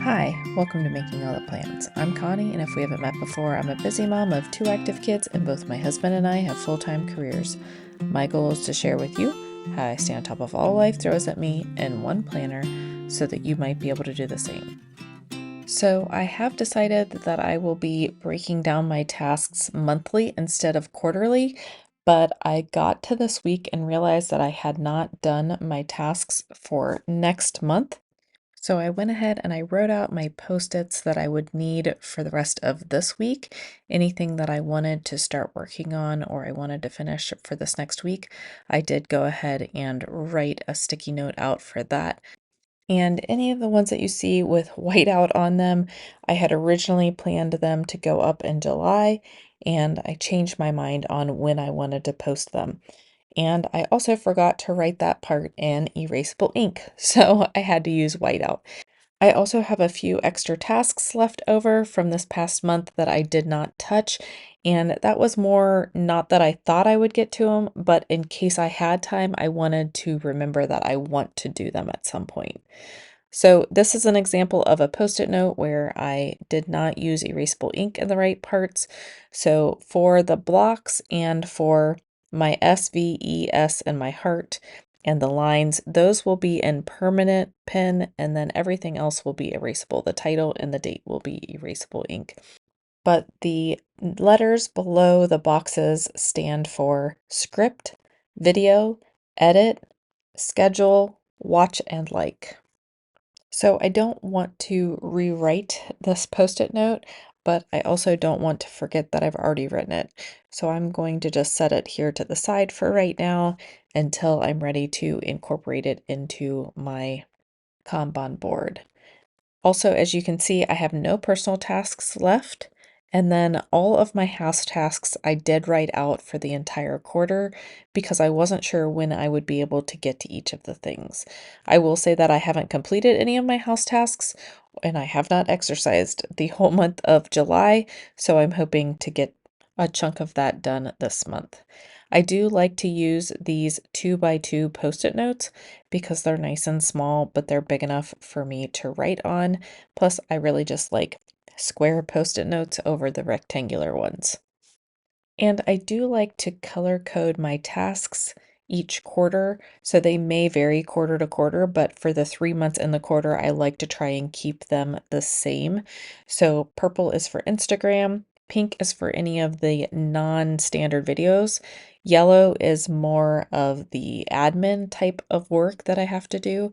Hi, welcome to Making All the Plans. I'm Connie, and if we haven't met before, I'm a busy mom of 2 active kids, and both my husband and I have full-time careers. My goal is to share with you how I stay on top of all life throws at me in one planner so that you might be able to do the same. So, I have decided that I will be breaking down my tasks monthly instead of quarterly, but I got to this week and realized that I had not done my tasks for next month. So I went ahead and I wrote out my post-its that I would need for the rest of this week. Anything that I wanted to start working on or I wanted to finish for this next week, I did go ahead and write a sticky note out for that. And any of the ones that you see with white out on them, I had originally planned them to go up in July, and I changed my mind on when I wanted to post them. And I also forgot to write that part in erasable ink, so I had to use whiteout. I also have a few extra tasks left over from this past month that I did not touch, and that was more not that I thought I would get to them, but in case I had time, I wanted to remember that I want to do them at some point. So this is an example of a post-it note where I did not use erasable ink in the right parts. So for the blocks and for my S, V, E, S, and my heart and the lines, those will be in permanent pen, and then everything else will be erasable. The title and the date will be erasable ink. But the letters below the boxes stand for script, video, edit, schedule, watch, and like. So I don't want to rewrite this post-it note, but I also don't want to forget that I've already written it. So I'm going to just set it here to the side for right now until I'm ready to incorporate it into my Kanban board. Also, as you can see, I have no personal tasks left. And then all of my house tasks I did write out for the entire quarter because I wasn't sure when I would be able to get to each of the things. I will say that I haven't completed any of my house tasks and I have not exercised the whole month of July, so I'm hoping to get a chunk of that done this month. I do like to use these 2x2 post-it notes because they're nice and small, but they're big enough for me to write on. Plus, I really just like square post-it notes over the rectangular ones. And I do like to color code my tasks each quarter, so they may vary quarter to quarter, but for the 3 months in the quarter, I like to try and keep them the same. So purple is for Instagram, pink is for any of the non-standard videos, yellow is more of the admin type of work that I have to do,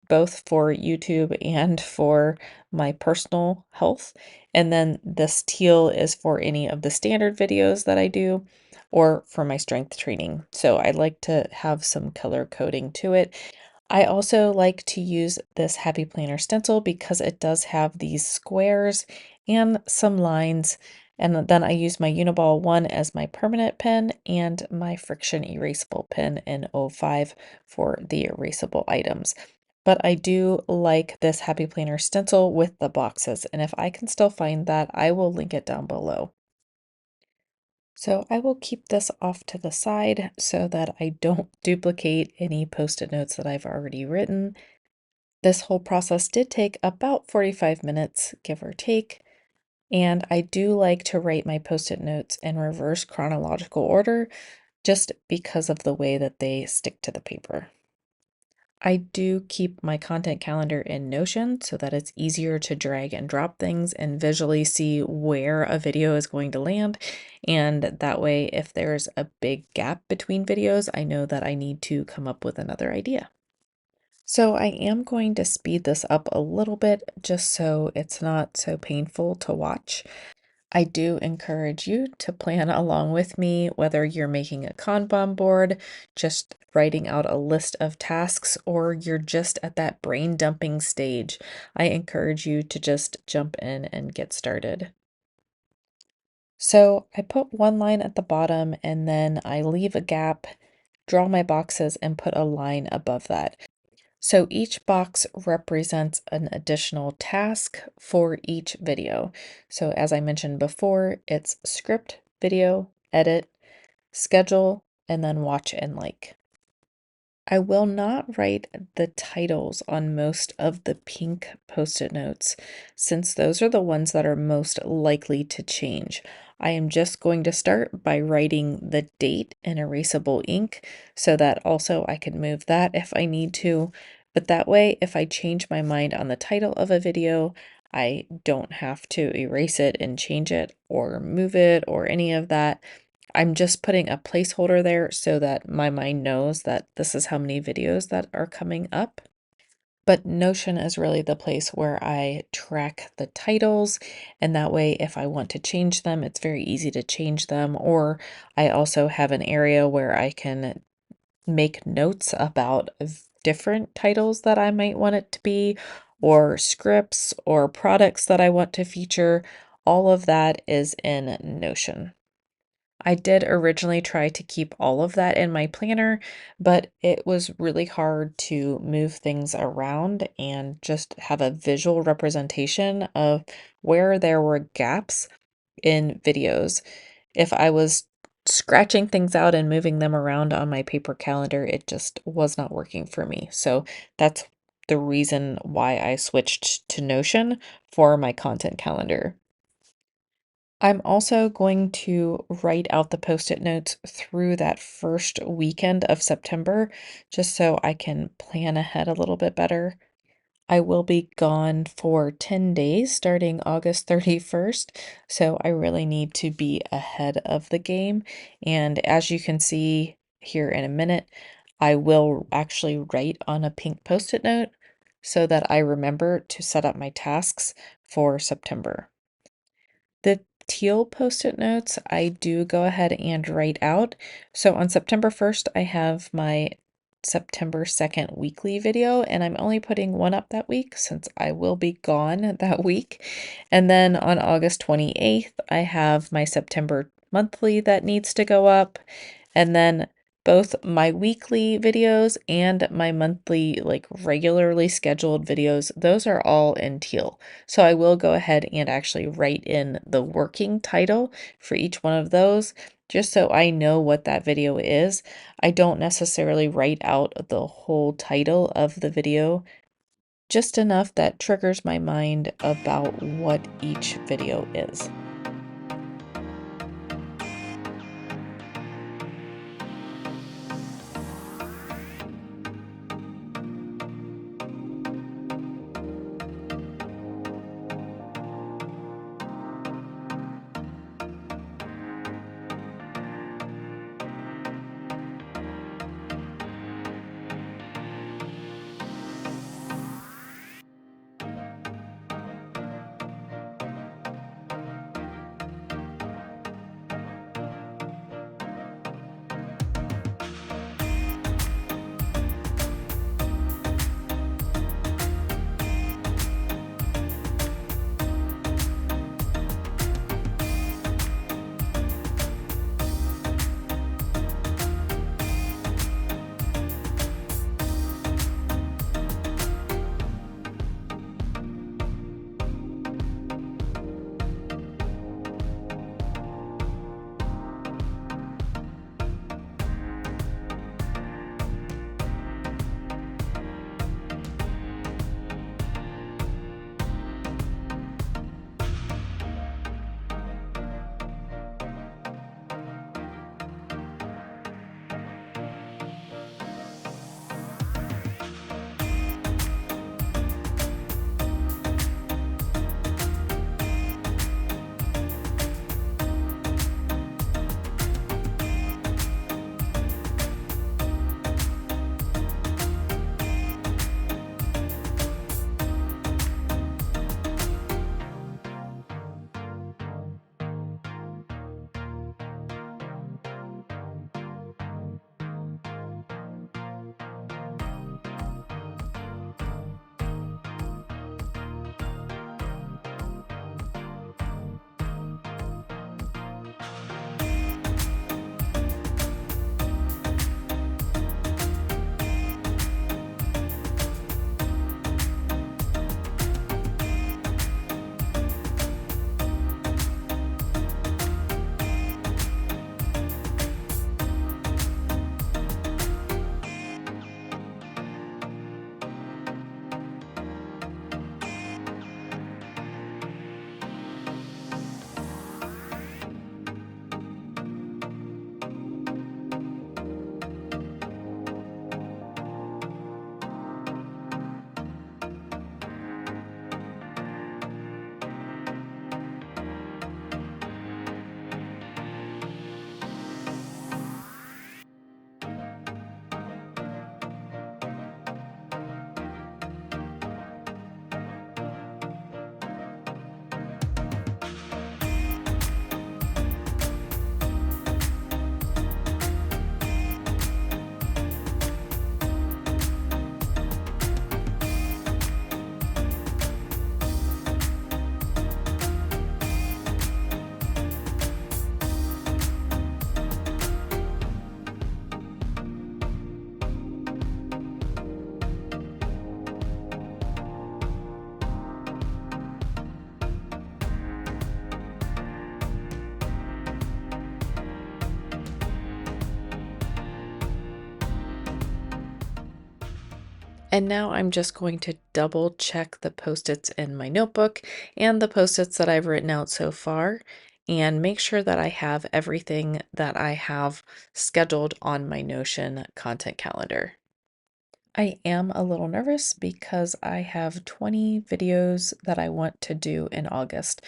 both for YouTube and for my personal health. And then this teal is for any of the standard videos that I do or for my strength training. So I like to have some color coding to it. I also like to use this Happy Planner stencil because it does have these squares and some lines. And then I use my Uniball 1 as my permanent pen and my Friction erasable pen in 05 for the erasable items. But I do like this Happy Planner stencil with the boxes, and if I can still find that, I will link it down below. So I will keep this off to the side so that I don't duplicate any post-it notes that I've already written. This whole process did take about 45 minutes, give or take, and I do like to write my post-it notes in reverse chronological order just because of the way that they stick to the paper. I do keep my content calendar in Notion so that it's easier to drag and drop things and visually see where a video is going to land. And that way, if there's a big gap between videos, I know that I need to come up with another idea. So I am going to speed this up a little bit just so it's not so painful to watch. I do encourage you to plan along with me, whether you're making a Kanban board, just writing out a list of tasks, or you're just at that brain dumping stage. I encourage you to just jump in and get started. So I put one line at the bottom and then I leave a gap, draw my boxes, and put a line above that. So each box represents an additional task for each video. So as I mentioned before, it's script, video, edit, schedule, and then watch and like. I will not write the titles on most of the pink post-it notes, since those are the ones that are most likely to change. I am just going to start by writing the date in erasable ink so that also I can move that if I need to. But that way, if I change my mind on the title of a video, I don't have to erase it and change it or move it or any of that. I'm just putting a placeholder there so that my mind knows that this is how many videos that are coming up. But Notion is really the place where I track the titles, and that way, if I want to change them, it's very easy to change them. Or I also have an area where I can make notes about different titles that I might want it to be, or scripts or products that I want to feature. All of that is in Notion. I did originally try to keep all of that in my planner, but it was really hard to move things around and just have a visual representation of where there were gaps in videos. If I was scratching things out and moving them around on my paper calendar, it just was not working for me. So that's the reason why I switched to Notion for my content calendar. I'm also going to write out the post-it notes through that first weekend of September, just so I can plan ahead a little bit better. I will be gone for 10 days starting August 31st, so I really need to be ahead of the game. And as you can see here in a minute, I will actually write on a pink post-it note so that I remember to set up my tasks for September. The teal post-it notes, I do go ahead and write out. So on September 1st, I have my September 2nd weekly video, and I'm only putting one up that week since I will be gone that week. And then on August 28th, I have my September monthly that needs to go up. And then both my weekly videos and my monthly, like regularly scheduled videos, those are all in teal. So I will go ahead and actually write in the working title for each one of those, just so I know what that video is. I don't necessarily write out the whole title of the video, just enough that triggers my mind about what each video is. And now I'm just going to double check the post-its in my notebook and the post-its that I've written out so far and make sure that I have everything that I have scheduled on my Notion content calendar. I am a little nervous because I have 20 videos that I want to do in August.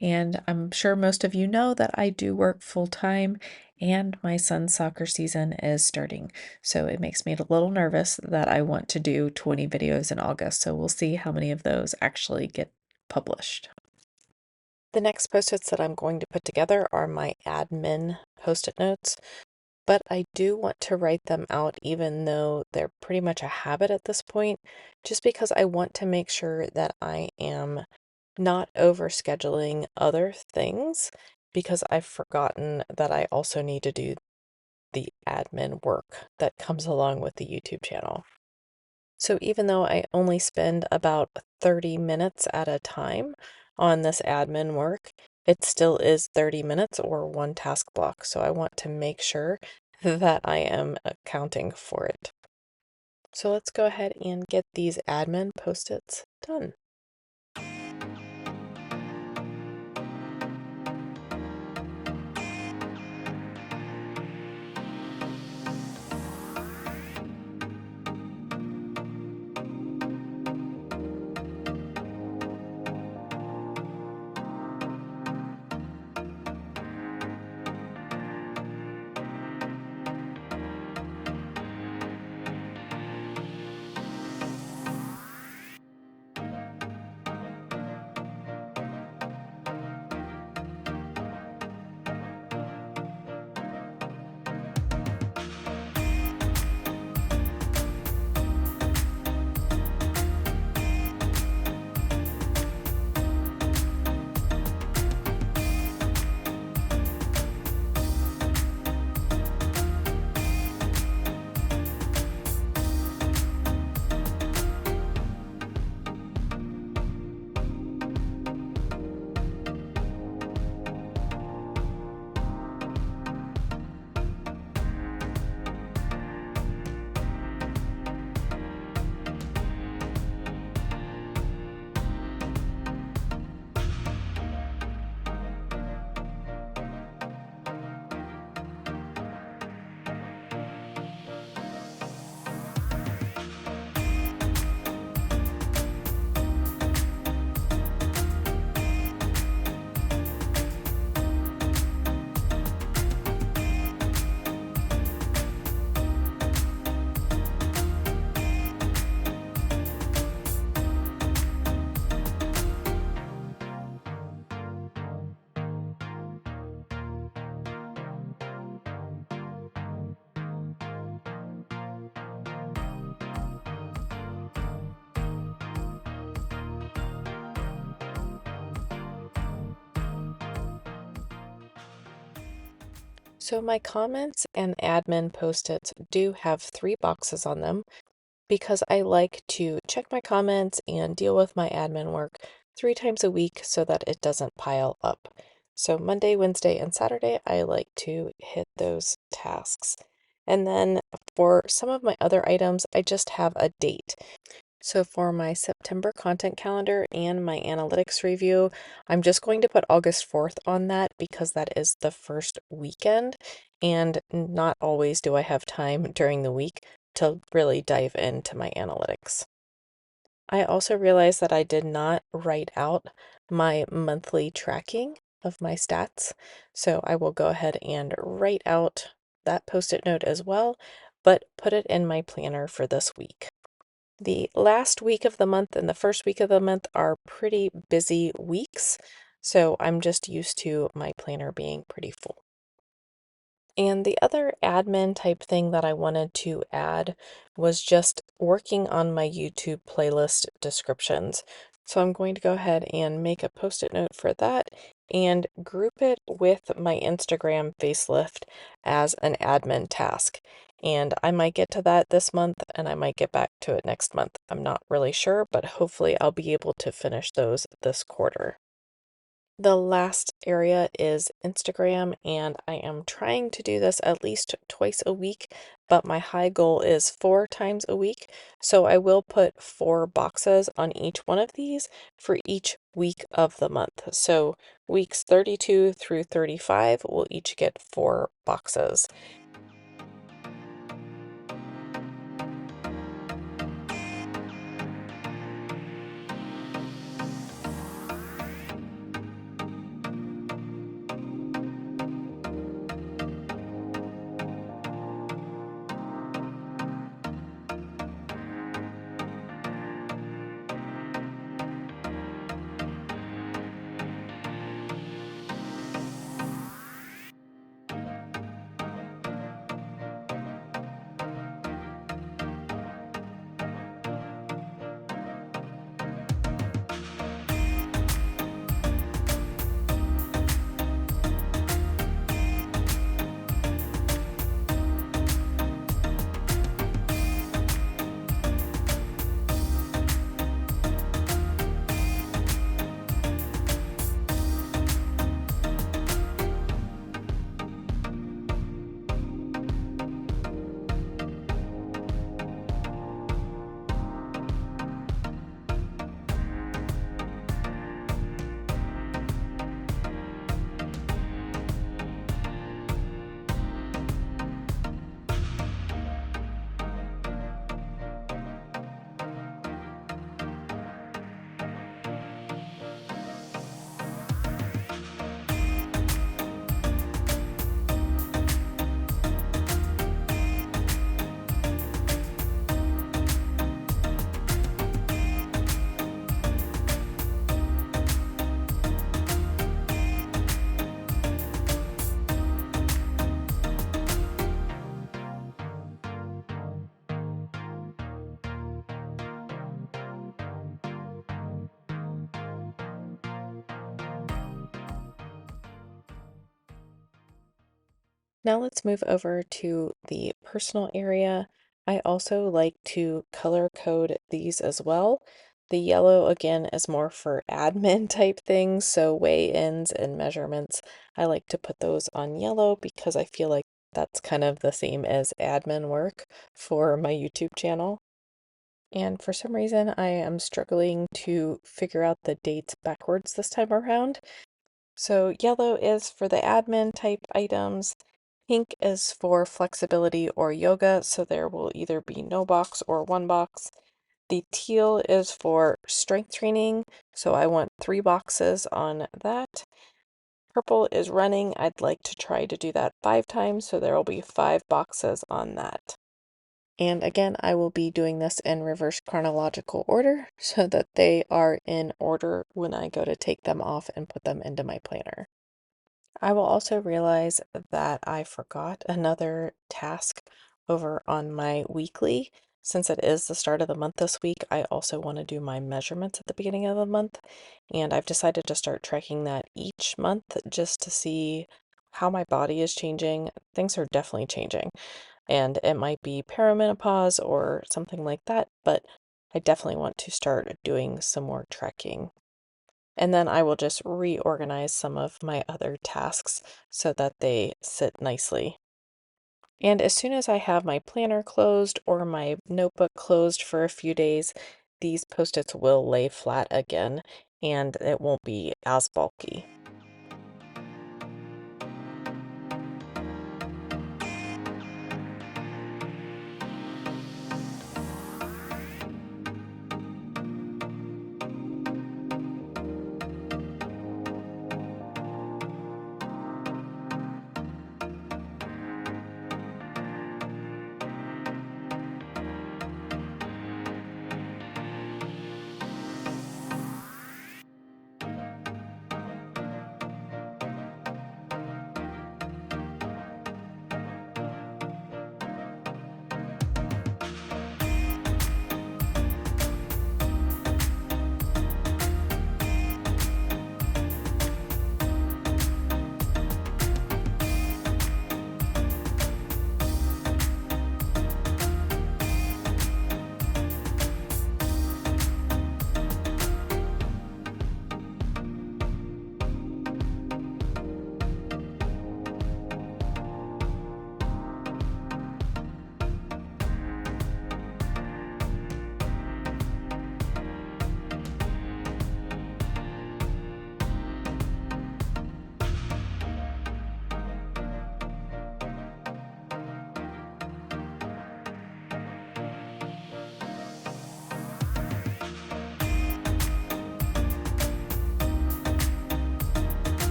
And I'm sure most of you know that I do work full time and my son's soccer season is starting. So it makes me a little nervous that I want to do 20 videos in August. So we'll see how many of those actually get published. The next post-its that I'm going to put together are my admin post-it notes, but I do want to write them out even though they're pretty much a habit at this point, just because I want to make sure that I am not over scheduling other things because I've forgotten that I also need to do the admin work that comes along with the YouTube channel. So even though I only spend about 30 minutes at a time on this admin work, it still is 30 minutes or one task block. So I want to make sure that I am accounting for it. So let's go ahead and get these admin post-its done. So my comments and admin post-its do have 3 boxes on them because I like to check my comments and deal with my admin work 3 times a week so that it doesn't pile up. So Monday, Wednesday, and Saturday, I like to hit those tasks. And then for some of my other items, I just have a date. So for my September content calendar and my analytics review, I'm just going to put August 4th on that because that is the first weekend, and not always do I have time during the week to really dive into my analytics. I also realized that I did not write out my monthly tracking of my stats, so I will go ahead and write out that post-it note as well, but put it in my planner for this week. The last week of the month and the first week of the month are pretty busy weeks, so I'm just used to my planner being pretty full. And the other admin type thing that I wanted to add was just working on my YouTube playlist descriptions. So I'm going to go ahead and make a post-it note for that and group it with my Instagram facelift as an admin task. And I might get to that this month and I might get back to it next month. I'm not really sure, but hopefully I'll be able to finish those this quarter. The last area is Instagram, and I am trying to do this at least twice a week, but my high goal is 4 times a week. So I will put 4 boxes on each one of these for each week of the month. So weeks 32 through 35 will each get 4 boxes. Now let's move over to the personal area. I also like to color code these as well. The yellow, again, is more for admin type things, so weigh-ins and measurements. I like to put those on yellow because I feel like that's kind of the same as admin work for my YouTube channel. And for some reason, I am struggling to figure out the dates backwards this time around. So yellow is for the admin type items. Pink is for flexibility or yoga, so there will either be no box or 1 box. The teal is for strength training, so I want 3 boxes on that. Purple is running. I'd like to try to do that 5 times, so there will be 5 boxes on that. And again, I will be doing this in reverse chronological order so that they are in order when I go to take them off and put them into my planner. I will also realize that I forgot another task over on my weekly. Since it is the start of the month this week, I also want to do my measurements at the beginning of the month. And I've decided to start tracking that each month just to see how my body is changing. Things are definitely changing. And it might be perimenopause or something like that, but I definitely want to start doing some more tracking. And then I will just reorganize some of my other tasks so that they sit nicely. And as soon as I have my planner closed or my notebook closed for a few days, these post-its will lay flat again and it won't be as bulky.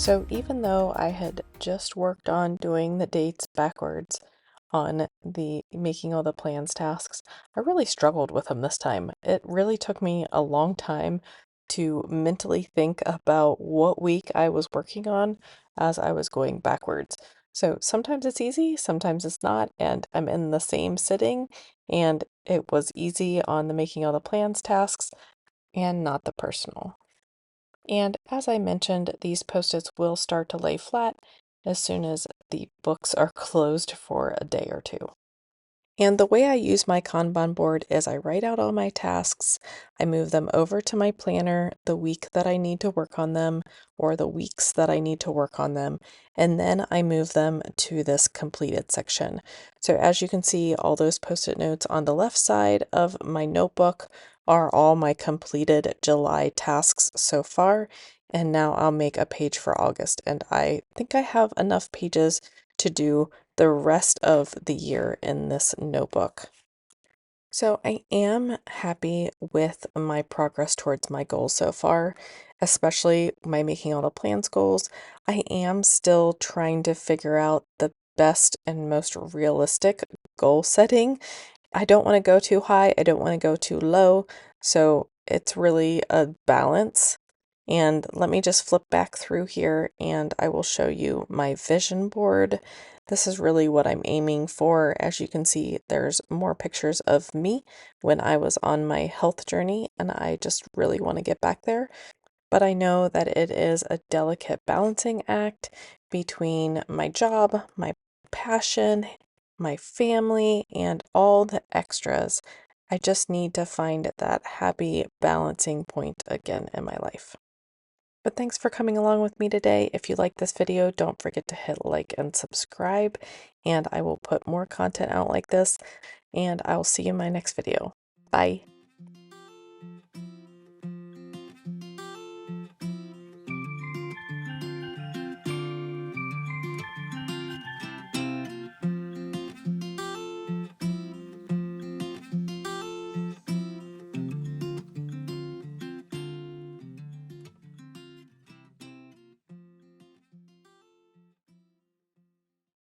So even though I had just worked on doing the dates backwards on the making all the plans tasks, I really struggled with them this time. It really took me a long time to mentally think about what week I was working on as I was going backwards. So sometimes it's easy, sometimes it's not, and I'm in the same sitting, and it was easy on the making all the plans tasks and not the personal. And as I mentioned, these post-its will start to lay flat as soon as the books are closed for a day or two. And the way I use my Kanban board is I write out all my tasks, I move them over to my planner the week that I need to work on them or the weeks that I need to work on them, and then I move them to this completed section. So as you can see, all those post-it notes on the left side of my notebook are all my completed July tasks so far, and now I'll make a page for August, and I think I have enough pages to do the rest of the year in this notebook. So I am happy with my progress towards my goals so far, especially my making all the plans goals. I am still trying to figure out the best and most realistic goal setting. I don't want to go too high, I don't want to go too low, so it's really a balance. And let me just flip back through here and I will show you my vision board. This is really what I'm aiming for. As you can see, there's more pictures of me when I was on my health journey, and I just really want to get back there. But I know that it is a delicate balancing act between my job, my passion, my family, and all the extras. I just need to find that happy balancing point again in my life. But thanks for coming along with me today. If you like this video, don't forget to hit like and subscribe, and I will put more content out like this, and I will see you in my next video. Bye.